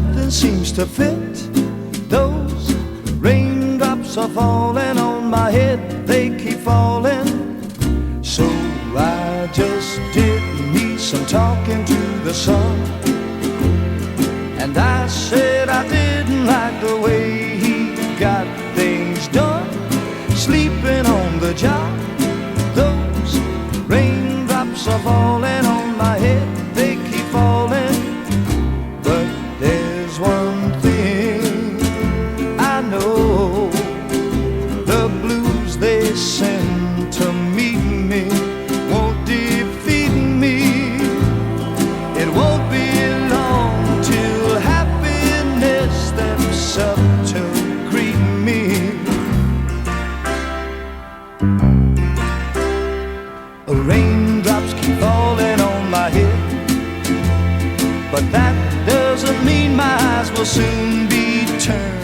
nothing seems to fit. Those raindrops are falling on my head, they keep falling. So I just did me some talking to the sun, and I said I didn't like the way he got things done, sleeping on the job. Those raindrops are falling on my head, they keep falling. But there's one thing I know, the blues they send to meet me won't defeat me. It won't be long till happiness steps up to greet me. Raindrops keep falling on my head, but that doesn't mean my eyes will soon be turned